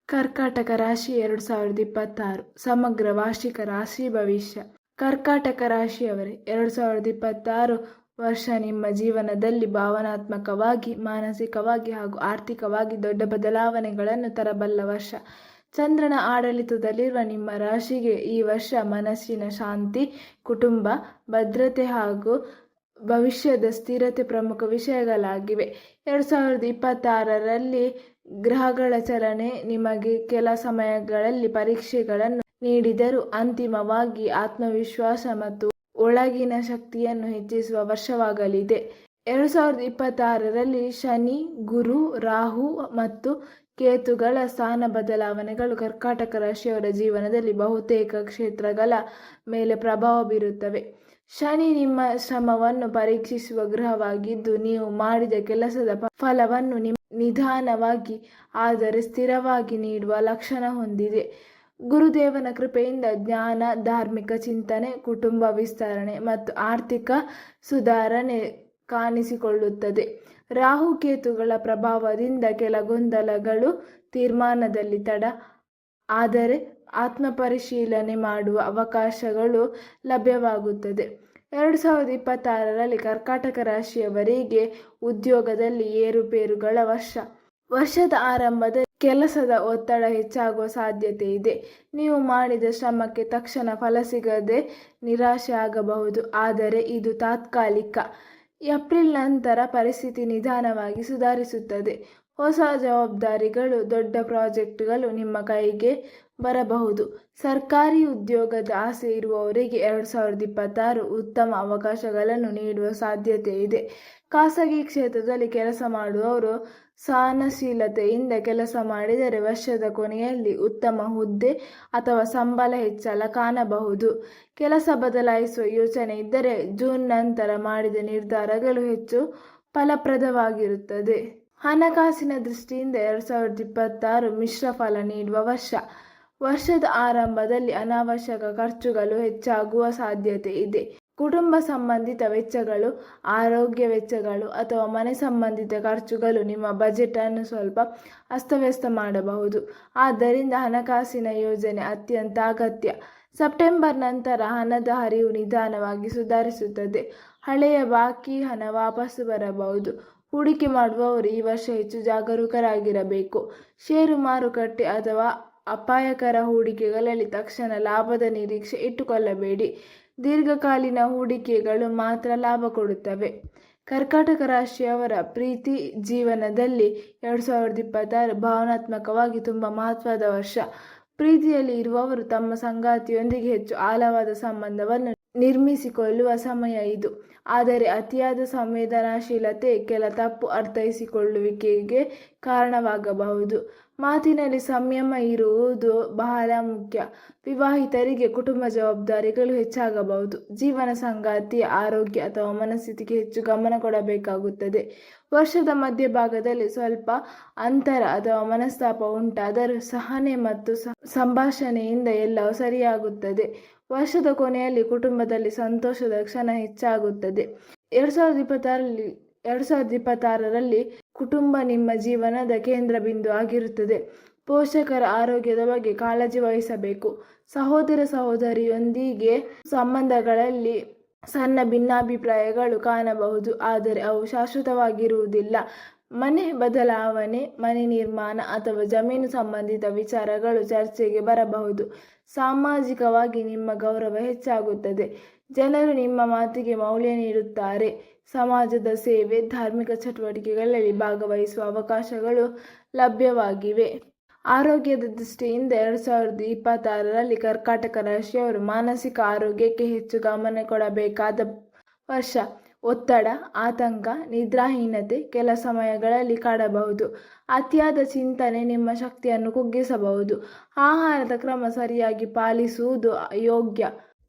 ಕರ್ಕಾಟಕ ರಾಶಿ 2026 ಸಮಗ್ರ ವಾರ್ಷಿಕ ರಾಶಿ ಭವಿಷ್ಯ. ಕರ್ಕಾಟಕ ರಾಶಿಯವರೇ, 2026 ವರ್ಷ ನಿಮ್ಮ ಜೀವನದಲ್ಲಿ ಭಾವನಾತ್ಮಕವಾಗಿ, ಮಾನಸಿಕವಾಗಿ ಹಾಗೂ ಆರ್ಥಿಕವಾಗಿ ದೊಡ್ಡ ಬದಲಾವಣೆಗಳನ್ನು ತರಬಲ್ಲ ವರ್ಷ. ಚಂದ್ರನ ಆಡಳಿತದಲ್ಲಿರುವ ನಿಮ್ಮ ರಾಶಿಗೆ ಈ ವರ್ಷ ಮನಸ್ಸಿನ ಶಾಂತಿ, ಕುಟುಂಬ ಭದ್ರತೆ ಹಾಗೂ ಭವಿಷ್ಯದ ಸ್ಥಿರತೆ ಪ್ರಮುಖ ವಿಷಯಗಳಾಗಿವೆ. 2026ರಲ್ಲಿ ಗ್ರಹಗಳ ಚಲನೆ ನಿಮಗೆ ಕೆಲ ಸಮಯಗಳಲ್ಲಿ ಪರೀಕ್ಷೆಗಳನ್ನು ನೀಡಿದರೂ ಅಂತಿಮವಾಗಿ ಆತ್ಮವಿಶ್ವಾಸ ಮತ್ತು ಒಳಗಿನ ಶಕ್ತಿಯನ್ನು ಹೆಚ್ಚಿಸುವ ವರ್ಷವಾಗಲಿದೆ. 2026ರಲ್ಲಿ ಶನಿ, ಗುರು, ರಾಹು ಮತ್ತು ಕೇತುಗಳ ಸ್ಥಾನ ಬದಲಾವಣೆಗಳು ಕರ್ಕಾಟಕ ರಾಶಿಯವರ ಜೀವನದಲ್ಲಿ ಬಹುತೇಕ ಕ್ಷೇತ್ರಗಳ ಮೇಲೆ ಪ್ರಭಾವ ಬೀರುತ್ತವೆ. ಶನಿ ನಿಮ್ಮ ಶ್ರಮವನ್ನು ಪರೀಕ್ಷಿಸುವ ಗ್ರಹವಾಗಿದ್ದು, ನೀವು ಮಾಡಿದ ಕೆಲಸದ ಫಲವನ್ನು ನಿಧಾನವಾಗಿ ಆದರೆ ಸ್ಥಿರವಾಗಿ ನೀಡುವ ಲಕ್ಷಣ ಹೊಂದಿದೆ. ಗುರುದೇವನ ಕೃಪೆಯಿಂದ ಜ್ಞಾನ, ಧಾರ್ಮಿಕ ಚಿಂತನೆ, ಕುಟುಂಬ ವಿಸ್ತರಣೆ ಮತ್ತು ಆರ್ಥಿಕ ಸುಧಾರಣೆ ಕಾಣಿಸಿಕೊಳ್ಳುತ್ತದೆ. ರಾಹುಕೇತುಗಳ ಪ್ರಭಾವದಿಂದ ಕೆಲ ಗೊಂದಲಗಳು, ತೀರ್ಮಾನದಲ್ಲಿ ತಡ, ಆದರೆ ಆತ್ಮಪರಿಶೀಲನೆ ಮಾಡುವ ಅವಕಾಶಗಳು ಲಭ್ಯವಾಗುತ್ತದೆ. 2026ರಲ್ಲಿ ಕರ್ಕಾಟಕ ರಾಶಿಯವರಿಗೆ ಉದ್ಯೋಗದಲ್ಲಿ ಏರುಪೇರುಗಳ ವರ್ಷ. ವರ್ಷದ ಆರಂಭದಲ್ಲಿ ಕೆಲಸದ ಒತ್ತಡ ಹೆಚ್ಚಾಗುವ ಸಾಧ್ಯತೆ ಇದೆ. ನೀವು ಮಾಡಿದ ಶ್ರಮಕ್ಕೆ ತಕ್ಷಣ ಫಲ ಸಿಗದೆ ನಿರಾಶೆ ಆಗಬಹುದು, ಆದರೆ ಇದು ತಾತ್ಕಾಲಿಕ. ಏಪ್ರಿಲ್ ನಂತರ ಪರಿಸ್ಥಿತಿ ನಿಧಾನವಾಗಿ ಸುಧಾರಿಸುತ್ತದೆ. ಹೊಸ ಜವಾಬ್ದಾರಿಗಳು, ದೊಡ್ಡ ಪ್ರಾಜೆಕ್ಟ್ಗಳು ನಿಮ್ಮ ಕೈಗೆ ಬರಬಹುದು. ಸರ್ಕಾರಿ ಉದ್ಯೋಗದ ಆಸೆ ಇರುವವರಿಗೆ 2026 ಉತ್ತಮ ಅವಕಾಶಗಳನ್ನು ನೀಡುವ ಸಾಧ್ಯತೆ ಇದೆ. ಖಾಸಗಿ ಕ್ಷೇತ್ರದಲ್ಲಿ ಕೆಲಸ ಮಾಡುವವರು ಸಹನಶೀಲತೆಯಿಂದ ಕೆಲಸ ಮಾಡಿದರೆ ವರ್ಷದ ಕೊನೆಯಲ್ಲಿ ಉತ್ತಮ ಹುದ್ದೆ ಅಥವಾ ಸಂಬಳ ಹೆಚ್ಚಳ ಕಾಣಬಹುದು. ಕೆಲಸ ಬದಲಾಯಿಸುವ ಯೋಚನೆ ಇದ್ದರೆ ಜೂನ್ ನಂತರ ಮಾಡಿದ ನಿರ್ಧಾರಗಳು ಹೆಚ್ಚು ಫಲಪ್ರದವಾಗಿರುತ್ತದೆ. ಹಣಕಾಸಿನ ದೃಷ್ಟಿಯಿಂದ 2026 ಮಿಶ್ರ ಫಲ ನೀಡುವ ವರ್ಷ. ವರ್ಷದ ಆರಂಭದಲ್ಲಿ ಅನಾವಶ್ಯಕ ಖರ್ಚುಗಳು ಹೆಚ್ಚಾಗುವ ಸಾಧ್ಯತೆ ಇದೆ. ಕುಟುಂಬ ಸಂಬಂಧಿತ ವೆಚ್ಚಗಳು, ಆರೋಗ್ಯ ವೆಚ್ಚಗಳು ಅಥವಾ ಮನೆ ಸಂಬಂಧಿತ ಖರ್ಚುಗಳು ನಿಮ್ಮ ಬಜೆಟ್ ಅನ್ನು ಸ್ವಲ್ಪ ಅಸ್ತವ್ಯಸ್ತ ಮಾಡಬಹುದು. ಆದ್ದರಿಂದ ಹಣಕಾಸಿನ ಯೋಜನೆ ಅತ್ಯಂತ ಅಗತ್ಯ. ಸೆಪ್ಟೆಂಬರ್ ನಂತರ ಹಣದ ಹರಿವು ನಿಧಾನವಾಗಿ ಸುಧಾರಿಸುತ್ತದೆ. ಹಳೆಯ ಬಾಕಿ ಹಣ ವಾಪಸ್ಸು ಬರಬಹುದು. ಹೂಡಿಕೆ ಮಾಡುವವರು ಈ ವರ್ಷ ಹೆಚ್ಚು ಜಾಗರೂಕರಾಗಿರಬೇಕು. ಷೇರು ಮಾರುಕಟ್ಟೆ ಅಥವಾ ಅಪಾಯಕರ ಹೂಡಿಕೆಗಳಲ್ಲಿ ತಕ್ಷಣ ಲಾಭದ ನಿರೀಕ್ಷೆ ಇಟ್ಟುಕೊಳ್ಳಬೇಡಿ. ದೀರ್ಘಕಾಲೀನ ಹೂಡಿಕೆಗಳು ಮಾತ್ರ ಲಾಭ ಕೊಡುತ್ತವೆ. ಕರ್ಕಾಟಕ ರಾಶಿಯವರ ಪ್ರೀತಿ ಜೀವನದಲ್ಲಿ 2026 ಭಾವನಾತ್ಮಕವಾಗಿ ತುಂಬ ಮಹತ್ವದ ವರ್ಷ. ಪ್ರೀತಿಯಲ್ಲಿ ಇರುವವರು ತಮ್ಮ ಸಂಗಾತಿಯೊಂದಿಗೆ ಹೆಚ್ಚು ಆಳವಾದ ಸಂಬಂಧವನ್ನು ನಿರ್ಮಿಸಿಕೊಳ್ಳುವ ಸಮಯ ಇದು. ಆದರೆ ಅತಿಯಾದ ಸಂವೇದನಾಶೀಲತೆ ಕೆಲ ತಪ್ಪು ಅರ್ಥೈಸಿಕೊಳ್ಳುವಿಕೆಗೆ ಕಾರಣವಾಗಬಹುದು. ಮಾತಿನಲ್ಲಿ ಸಂಯಮ ಇರುವುದು ಬಹಳ ಮುಖ್ಯ. ವಿವಾಹಿತರಿಗೆ ಕುಟುಂಬ ಜವಾಬ್ದಾರಿಗಳು ಹೆಚ್ಚಾಗಬಹುದು. ಜೀವನ ಸಂಗಾತಿಯ ಆರೋಗ್ಯ ಅಥವಾ ಮನಸ್ಥಿತಿಗೆ ಹೆಚ್ಚು ಗಮನ ಕೊಡಬೇಕಾಗುತ್ತದೆ. ವರ್ಷದ ಮಧ್ಯಭಾಗದಲ್ಲಿ ಸ್ವಲ್ಪ ಅಂತರ ಅಥವಾ ಮನಸ್ತಾಪ ಉಂಟಾದರೂ ಸಹನೆ ಮತ್ತು ಸಂಭಾಷಣೆಯಿಂದ ಎಲ್ಲವೂ ಸರಿಯಾಗುತ್ತದೆ. ವರ್ಷದ ಕೊನೆಯಲ್ಲಿ ಕುಟುಂಬದಲ್ಲಿ ಸಂತೋಷದ ಕ್ಷಣ ಹೆಚ್ಚಾಗುತ್ತದೆ. 2026ರಲ್ಲಿ ಕುಟುಂಬ ನಿಮ್ಮ ಜೀವನದ ಕೇಂದ್ರ ಬಿಂದು ಆಗಿರುತ್ತದೆ. ಪೋಷಕರ ಆರೋಗ್ಯದ ಬಗ್ಗೆ ಕಾಳಜಿ ವಹಿಸಬೇಕು. ಸಹೋದರ ಸಹೋದರಿಯೊಂದಿಗೆ ಸಂಬಂಧಗಳಲ್ಲಿ ಸಣ್ಣ ಭಿನ್ನಾಭಿಪ್ರಾಯಗಳು ಕಾಣಬಹುದು, ಆದರೆ ಅವು ಶಾಶ್ವತವಾಗಿರುವುದಿಲ್ಲ. ಮನೆ ಬದಲಾವಣೆ, ಮನೆ ನಿರ್ಮಾಣ ಅಥವಾ ಜಮೀನು ಸಂಬಂಧಿತ ವಿಚಾರಗಳು ಚರ್ಚೆಗೆ ಬರಬಹುದು. ಸಾಮಾಜಿಕವಾಗಿ ನಿಮ್ಮ ಗೌರವ ಹೆಚ್ಚಾಗುತ್ತದೆ. ಜನರು ನಿಮ್ಮ ಮಾತಿಗೆ ಮೌಲ್ಯ ನೀಡುತ್ತಾರೆ. ಸಮಾಜದ ಸೇವೆ, ಧಾರ್ಮಿಕ ಚಟುವಟಿಕೆಗಳಲ್ಲಿ ಭಾಗವಹಿಸುವ ಅವಕಾಶಗಳು ಲಭ್ಯವಾಗಿವೆ. ಆರೋಗ್ಯದ ದೃಷ್ಟಿಯಿಂದ 2026ರಲ್ಲಿ ಕರ್ಕಾಟಕ ರಾಶಿಯವರು ಮಾನಸಿಕ ಆರೋಗ್ಯಕ್ಕೆ ಹೆಚ್ಚು ಗಮನ ಕೊಡಬೇಕಾದ ವರ್ಷ. ಒತ್ತಡ, ಆತಂಕ, ನಿದ್ರಾಹೀನತೆ ಕೆಲ ಸಮಯಗಳಲ್ಲಿ ಕಾಡಬಹುದು. ಅತಿಯಾದ ಚಿಂತನೆ ನಿಮ್ಮ ಶಕ್ತಿಯನ್ನು ಕುಗ್ಗಿಸಬಹುದು. ಆಹಾರದ ಕ್ರಮ ಸರಿಯಾಗಿ ಪಾಲಿಸುವುದು ಯೋಗ್ಯ.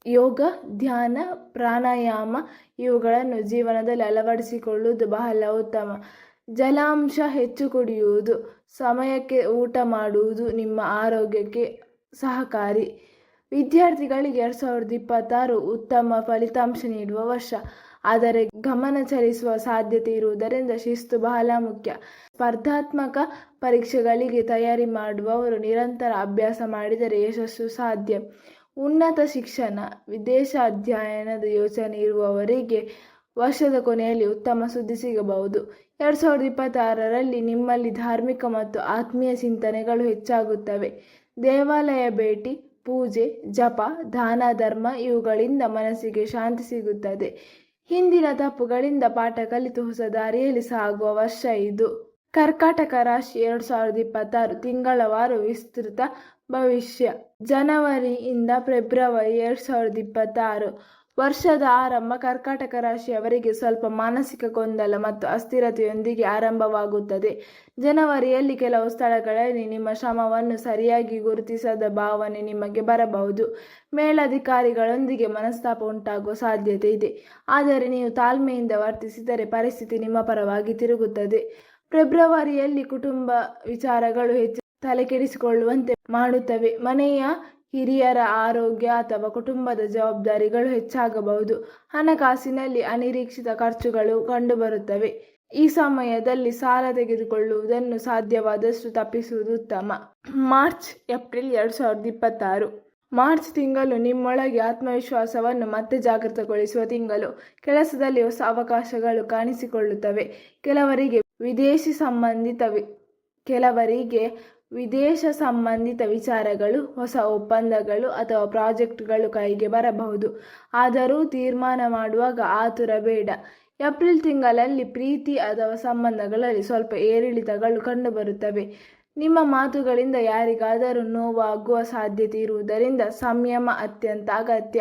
ಯೋಗ, ಧ್ಯಾನ, ಪ್ರಾಣಾಯಾಮ ಇವುಗಳನ್ನು ಜೀವನದಲ್ಲಿ ಅಳವಡಿಸಿಕೊಳ್ಳುವುದು ಬಹಳ ಉತ್ತಮ. ಜಲಾಂಶ ಹೆಚ್ಚು ಕುಡಿಯುವುದು, ಸಮಯಕ್ಕೆ ಊಟ ಮಾಡುವುದು ನಿಮ್ಮ ಆರೋಗ್ಯಕ್ಕೆ ಸಹಕಾರಿ. ವಿದ್ಯಾರ್ಥಿಗಳಿಗೆ 2026 ಉತ್ತಮ ಫಲಿತಾಂಶ ನೀಡುವ ವರ್ಷ. ಆದರೆ ಗಮನ ಚಲಿಸುವ ಸಾಧ್ಯತೆ ಇರುವುದರಿಂದ ಶಿಸ್ತು ಬಹಳ ಮುಖ್ಯ. ಸ್ಪರ್ಧಾತ್ಮಕ ಪರೀಕ್ಷೆಗಳಿಗೆ ತಯಾರಿ ಮಾಡುವವರು ನಿರಂತರ ಅಭ್ಯಾಸ ಮಾಡಿದರೆ ಯಶಸ್ಸು ಸಾಧ್ಯ. ಉನ್ನತ ಶಿಕ್ಷಣ, ವಿದೇಶ ಅಧ್ಯಯನದ ಯೋಚನೆ ಇರುವವರಿಗೆ ವರ್ಷದ ಕೊನೆಯಲ್ಲಿ ಉತ್ತಮ ಸುದ್ದಿ ಸಿಗಬಹುದು. 2026ರಲ್ಲಿ ನಿಮ್ಮಲ್ಲಿ ಧಾರ್ಮಿಕ ಮತ್ತು ಆತ್ಮೀಯ ಚಿಂತನೆಗಳು ಹೆಚ್ಚಾಗುತ್ತವೆ. ದೇವಾಲಯ ಭೇಟಿ, ಪೂಜೆ, ಜಪ, ದಾನ ಧರ್ಮ ಇವುಗಳಿಂದ ಮನಸ್ಸಿಗೆ ಶಾಂತಿ ಸಿಗುತ್ತದೆ. ಹಿಂದಿನ ತಪ್ಪುಗಳಿಂದ ಪಾಠ ಕಲಿತು ಹೊಸ ದಾರಿಯಲ್ಲಿ ಸಾಗುವ ವರ್ಷ ಇದು. ಕರ್ಕಾಟಕ ರಾಶಿ 2026 ತಿಂಗಳವಾರು ವಿಸ್ತೃತ ಭವಿಷ್ಯ. ಜನವರಿಯಿಂದ ಫೆಬ್ರವರಿ 2026 ವರ್ಷದ ಆರಂಭ ಕರ್ಕಾಟಕ ರಾಶಿಯವರಿಗೆ ಸ್ವಲ್ಪ ಮಾನಸಿಕ ಗೊಂದಲ ಮತ್ತು ಅಸ್ಥಿರತೆಯೊಂದಿಗೆ ಆರಂಭವಾಗುತ್ತದೆ. ಜನವರಿಯಲ್ಲಿ ಕೆಲವು ಸ್ಥಳಗಳಲ್ಲಿ ನಿಮ್ಮ ಶ್ರಮವನ್ನು ಸರಿಯಾಗಿ ಗುರುತಿಸದ ಭಾವನೆ ನಿಮಗೆ ಬರಬಹುದು. ಮೇಲಧಿಕಾರಿಗಳೊಂದಿಗೆ ಮನಸ್ತಾಪ ಉಂಟಾಗುವ ಸಾಧ್ಯತೆ ಇದೆ. ಆದರೆ ನೀವು ತಾಳ್ಮೆಯಿಂದ ವರ್ತಿಸಿದರೆ ಪರಿಸ್ಥಿತಿ ನಿಮ್ಮ ಪರವಾಗಿ ತಿರುಗುತ್ತದೆ. ಫೆಬ್ರವರಿಯಲ್ಲಿ ಕುಟುಂಬ ವಿಚಾರಗಳು ಹೆಚ್ಚು ತಲೆಕೆಡಿಸಿಕೊಳ್ಳುವಂತೆ ಮಾಡುತ್ತವೆ. ಮನೆಯ ಹಿರಿಯರ ಆರೋಗ್ಯ ಅಥವಾ ಕುಟುಂಬದ ಜವಾಬ್ದಾರಿಗಳು ಹೆಚ್ಚಾಗಬಹುದು. ಹಣಕಾಸಿನಲ್ಲಿ ಅನಿರೀಕ್ಷಿತ ಖರ್ಚುಗಳು ಕಂಡುಬರುತ್ತವೆ. ಈ ಸಮಯದಲ್ಲಿ ಸಾಲ ತೆಗೆದುಕೊಳ್ಳುವುದನ್ನು ಸಾಧ್ಯವಾದಷ್ಟು ತಪ್ಪಿಸುವುದು ಉತ್ತಮ. ಮಾರ್ಚ್ ಏಪ್ರಿಲ್ 2026 ಮಾರ್ಚ್ ತಿಂಗಳು ನಿಮ್ಮೊಳಗೆ ಆತ್ಮವಿಶ್ವಾಸವನ್ನು ಮತ್ತೆ ಜಾಗೃತಗೊಳಿಸುವ ತಿಂಗಳು. ಕೆಲಸದಲ್ಲಿ ಹೊಸ ಅವಕಾಶಗಳು ಕಾಣಿಸಿಕೊಳ್ಳುತ್ತವೆ. ಕೆಲವರಿಗೆ ವಿದೇಶ ಸಂಬಂಧಿತ ವಿಚಾರಗಳು, ಹೊಸ ಒಪ್ಪಂದಗಳು ಅಥವಾ ಪ್ರಾಜೆಕ್ಟ್ಗಳು ಕೈಗೆ ಬರಬಹುದು. ಆದರೂ ತೀರ್ಮಾನ ಮಾಡುವಾಗ ಆತುರ ಬೇಡ. ಏಪ್ರಿಲ್ ತಿಂಗಳಲ್ಲಿ ಪ್ರೀತಿ ಅಥವಾ ಸಂಬಂಧಗಳಲ್ಲಿ ಸ್ವಲ್ಪ ಏರಿಳಿತಗಳು ಕಂಡುಬರುತ್ತವೆ. ನಿಮ್ಮ ಮಾತುಗಳಿಂದ ಯಾರಿಗಾದರೂ ನೋವಾಗುವ ಸಾಧ್ಯತೆ ಇರುವುದರಿಂದ ಸಂಯಮ ಅತ್ಯಂತ ಅಗತ್ಯ.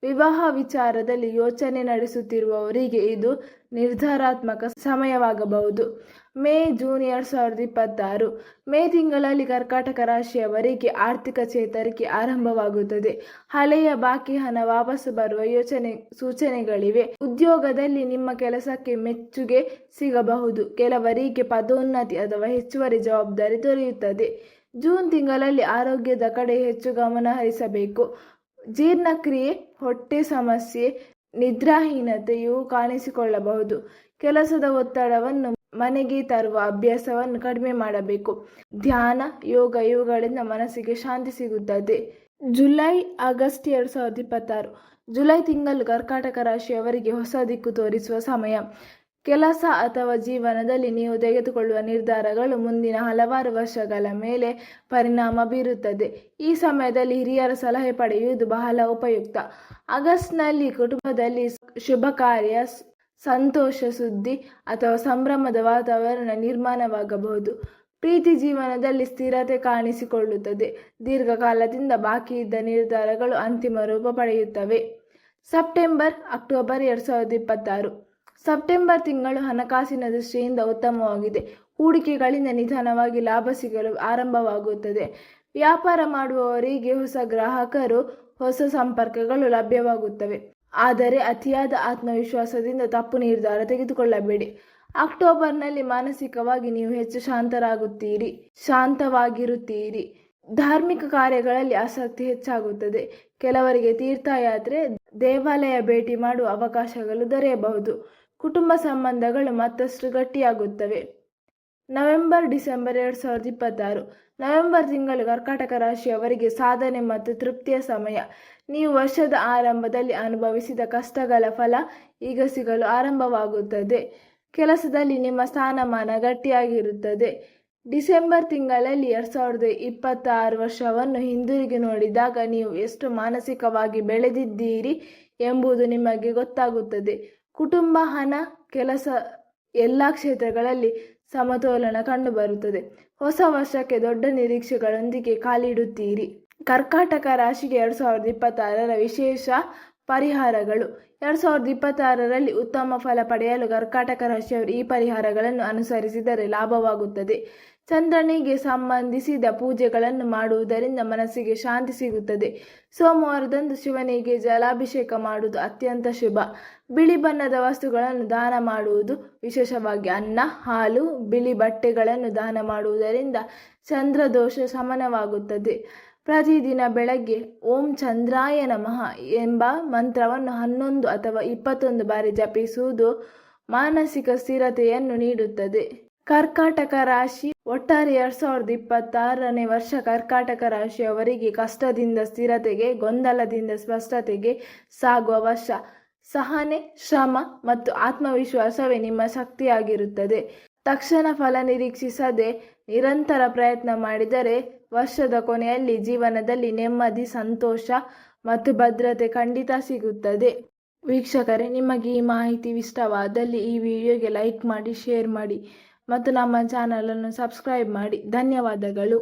ವಿವಾಹ ವಿಚಾರದಲ್ಲಿ ಯೋಚನೆ ನಡೆಸುತ್ತಿರುವವರಿಗೆ ಇದು ನಿರ್ಧಾರಾತ್ಮಕ ಸಮಯವಾಗಬಹುದು. ಮೇ ಜೂನ್ 2026 ಮೇ ತಿಂಗಳಲ್ಲಿ ಕರ್ಕಾಟಕ ರಾಶಿಯವರಿಗೆ ಆರ್ಥಿಕ ಚೇತರಿಕೆ ಆರಂಭವಾಗುತ್ತದೆ. ಹಳೆಯ ಬಾಕಿ ಹಣ ವಾಪಸ್ಸು ಬರುವ ಸೂಚನೆಗಳಿವೆ. ಉದ್ಯೋಗದಲ್ಲಿ ನಿಮ್ಮ ಕೆಲಸಕ್ಕೆ ಮೆಚ್ಚುಗೆ ಸಿಗಬಹುದು. ಕೆಲವರಿಗೆ ಪದೋನ್ನತಿ ಅಥವಾ ಹೆಚ್ಚುವರಿ ಜವಾಬ್ದಾರಿ ದೊರೆಯುತ್ತದೆ. ಜೂನ್ ತಿಂಗಳಲ್ಲಿ ಆರೋಗ್ಯದ ಕಡೆ ಹೆಚ್ಚು ಗಮನ ಹರಿಸಬೇಕು. ಜೀರ್ಣಕ್ರಿಯೆ, ಹೊಟ್ಟೆ ಸಮಸ್ಯೆ, ನಿದ್ರಾಹೀನತೆ ಇವು ಕಾಣಿಸಿಕೊಳ್ಳಬಹುದು. ಕೆಲಸದ ಒತ್ತಡವನ್ನು ಮನೆಗೆ ತರುವ ಅಭ್ಯಾಸವನ್ನು ಕಡಿಮೆ ಮಾಡಬೇಕು. ಧ್ಯಾನ, ಯೋಗ ಇವುಗಳಿಂದ ಮನಸ್ಸಿಗೆ ಶಾಂತಿ ಸಿಗುತ್ತದೆ. ಜುಲೈ ಆಗಸ್ಟ್ 2026 ಜುಲೈ ತಿಂಗಳು ಕರ್ಕಾಟಕ ರಾಶಿಯವರಿಗೆ ಹೊಸ ದಿಕ್ಕು ತೋರಿಸುವ ಸಮಯ. ಕೆಲಸ ಅಥವಾ ಜೀವನದಲ್ಲಿ ನೀವು ತೆಗೆದುಕೊಳ್ಳುವ ನಿರ್ಧಾರಗಳು ಮುಂದಿನ ಹಲವಾರು ವರ್ಷಗಳ ಮೇಲೆ ಪರಿಣಾಮ ಬೀರುತ್ತದೆ. ಈ ಸಮಯದಲ್ಲಿ ಹಿರಿಯರ ಸಲಹೆ ಪಡೆಯುವುದು ಬಹಳ ಉಪಯುಕ್ತ. ಆಗಸ್ಟ್ನಲ್ಲಿ ಕುಟುಂಬದಲ್ಲಿ ಶುಭ ಕಾರ್ಯ, ಸಂತೋಷ ಸುದ್ದಿ ಅಥವಾ ಸಂಭ್ರಮದ ವಾತಾವರಣ ನಿರ್ಮಾಣವಾಗಬಹುದು. ಪ್ರೀತಿ ಜೀವನದಲ್ಲಿ ಸ್ಥಿರತೆ ಕಾಣಿಸಿಕೊಳ್ಳುತ್ತದೆ. ದೀರ್ಘಕಾಲದಿಂದ ಬಾಕಿ ಇದ್ದ ನಿರ್ಧಾರಗಳು ಅಂತಿಮ ರೂಪ ಪಡೆಯುತ್ತವೆ. ಸೆಪ್ಟೆಂಬರ್ ಅಕ್ಟೋಬರ್ 2026 ಸೆಪ್ಟೆಂಬರ್ ತಿಂಗಳು ಹಣಕಾಸಿನ ದೃಷ್ಟಿಯಿಂದ ಉತ್ತಮವಾಗಿದೆ. ಹೂಡಿಕೆಗಳಿಂದ ನಿಧಾನವಾಗಿ ಲಾಭ ಸಿಗಲು ಆರಂಭವಾಗುತ್ತದೆ. ವ್ಯಾಪಾರ ಮಾಡುವವರಿಗೆ ಹೊಸ ಗ್ರಾಹಕರು, ಹೊಸ ಸಂಪರ್ಕಗಳು ಲಭ್ಯವಾಗುತ್ತವೆ. ಆದರೆ ಅತಿಯಾದ ಆತ್ಮವಿಶ್ವಾಸದಿಂದ ತಪ್ಪು ನಿರ್ಧಾರ ತೆಗೆದುಕೊಳ್ಳಬೇಡಿ. ಅಕ್ಟೋಬರ್ನಲ್ಲಿ ಮಾನಸಿಕವಾಗಿ ನೀವು ಹೆಚ್ಚು ಶಾಂತವಾಗಿರುತ್ತೀರಿ. ಧಾರ್ಮಿಕ ಕಾರ್ಯಗಳಲ್ಲಿ ಆಸಕ್ತಿ ಹೆಚ್ಚಾಗುತ್ತದೆ. ಕೆಲವರಿಗೆ ತೀರ್ಥಯಾತ್ರೆ, ದೇವಾಲಯ ಭೇಟಿ ಮಾಡುವ ಅವಕಾಶಗಳು ದೊರೆಯಬಹುದು. ಕುಟುಂಬ ಸಂಬಂಧಗಳು ಮತ್ತಷ್ಟು ಗಟ್ಟಿಯಾಗುತ್ತವೆ. ನವೆಂಬರ್ ಡಿಸೆಂಬರ್ 2026 ನವೆಂಬರ್ ತಿಂಗಳು ಕರ್ಕಾಟಕ ರಾಶಿಯವರಿಗೆ ಸಾಧನೆ ಮತ್ತು ತೃಪ್ತಿಯ ಸಮಯ. ನೀವು ವರ್ಷದ ಆರಂಭದಲ್ಲಿ ಅನುಭವಿಸಿದ ಕಷ್ಟಗಳ ಫಲ ಈಗ ಸಿಗಲು ಆರಂಭವಾಗುತ್ತದೆ. ಕೆಲಸದಲ್ಲಿ ನಿಮ್ಮ ಸ್ಥಾನಮಾನ ಗಟ್ಟಿಯಾಗಿರುತ್ತದೆ. ಡಿಸೆಂಬರ್ ತಿಂಗಳಲ್ಲಿ 2026 ವರ್ಷವನ್ನು ಹಿಂದಿರುಗಿ ನೋಡಿದಾಗ ನೀವು ಎಷ್ಟು ಮಾನಸಿಕವಾಗಿ ಬೆಳೆದಿದ್ದೀರಿ ಎಂಬುದು ನಿಮಗೆ ಗೊತ್ತಾಗುತ್ತದೆ. ಕುಟುಂಬ, ಹಣ, ಕೆಲಸ ಎಲ್ಲ ಕ್ಷೇತ್ರಗಳಲ್ಲಿ ಸಮತೋಲನ ಕಂಡುಬರುತ್ತದೆ. ಹೊಸ ವರ್ಷಕ್ಕೆ ದೊಡ್ಡ ನಿರೀಕ್ಷೆಗಳೊಂದಿಗೆ ಕಾಲಿಡುತ್ತೀರಿ. ಕರ್ಕಾಟಕ ರಾಶಿಗೆ 2026 ವಿಶೇಷ ಪರಿಹಾರಗಳು. 2026ರಲ್ಲಿ ಉತ್ತಮ ಫಲ ಪಡೆಯಲು ಕರ್ಕಾಟಕ ರಾಶಿಯವರು ಈ ಪರಿಹಾರಗಳನ್ನು ಅನುಸರಿಸಿದರೆ ಲಾಭವಾಗುತ್ತದೆ. ಚಂದ್ರನಿಗೆ ಸಂಬಂಧಿಸಿದ ಪೂಜೆಗಳನ್ನು ಮಾಡುವುದರಿಂದ ಮನಸ್ಸಿಗೆ ಶಾಂತಿ ಸಿಗುತ್ತದೆ. ಸೋಮವಾರದಂದು ಶಿವನಿಗೆ ಜಲಾಭಿಷೇಕ ಮಾಡುವುದು ಅತ್ಯಂತ ಶುಭ. ಬಿಳಿ ಬಣ್ಣದ ವಸ್ತುಗಳನ್ನು ದಾನ ಮಾಡುವುದು, ವಿಶೇಷವಾಗಿ ಅನ್ನ, ಹಾಲು, ಬಿಳಿ ಬಟ್ಟೆಗಳನ್ನು ದಾನ ಮಾಡುವುದರಿಂದ ಚಂದ್ರದೋಷ ಶಮನವಾಗುತ್ತದೆ. ಪ್ರತಿದಿನ ಬೆಳಗ್ಗೆ ಓಂ ಚಂದ್ರಾಯ ನಮಃ ಎಂಬ ಮಂತ್ರವನ್ನು 11 ಅಥವಾ 21 ಬಾರಿ ಜಪಿಸುವುದು ಮಾನಸಿಕ ಸ್ಥಿರತೆಯನ್ನು ನೀಡುತ್ತದೆ. ಕರ್ಕಾಟಕ ರಾಶಿ. ಒಟ್ಟಾರೆ 2026ನೇ ವರ್ಷ ಕರ್ಕಾಟಕ ರಾಶಿಯವರಿಗೆ ಕಷ್ಟದಿಂದ ಸ್ಥಿರತೆಗೆ, ಗೊಂದಲದಿಂದ ಸ್ಪಷ್ಟತೆಗೆ ಸಾಗುವ ವರ್ಷ. ಸಹನೆ, ಶ್ರಮ ಮತ್ತು ಆತ್ಮವಿಶ್ವಾಸವೇ ನಿಮ್ಮ ಶಕ್ತಿಯಾಗಿರುತ್ತದೆ. ತಕ್ಷಣ ಫಲ ನಿರೀಕ್ಷಿಸದೆ ನಿರಂತರ ಪ್ರಯತ್ನ ಮಾಡಿದರೆ ವರ್ಷದ ಕೊನೆಯಲ್ಲಿ ಜೀವನದಲ್ಲಿ ನೆಮ್ಮದಿ, ಸಂತೋಷ ಮತ್ತು ಭದ್ರತೆ ಖಂಡಿತ ಸಿಗುತ್ತದೆ. ವೀಕ್ಷಕರೇ, ನಿಮಗೆ ಈ ಮಾಹಿತಿ ಇಷ್ಟವಾದಲ್ಲಿ ಈ ವಿಡಿಯೋಗೆ ಲೈಕ್ ಮಾಡಿ, ಶೇರ್ ಮಾಡಿ ಮತ್ತು ನಮ್ಮ ಚಾನಲನ್ನು ಸಬ್ಸ್ಕ್ರೈಬ್ ಮಾಡಿ. ಧನ್ಯವಾದಗಳು.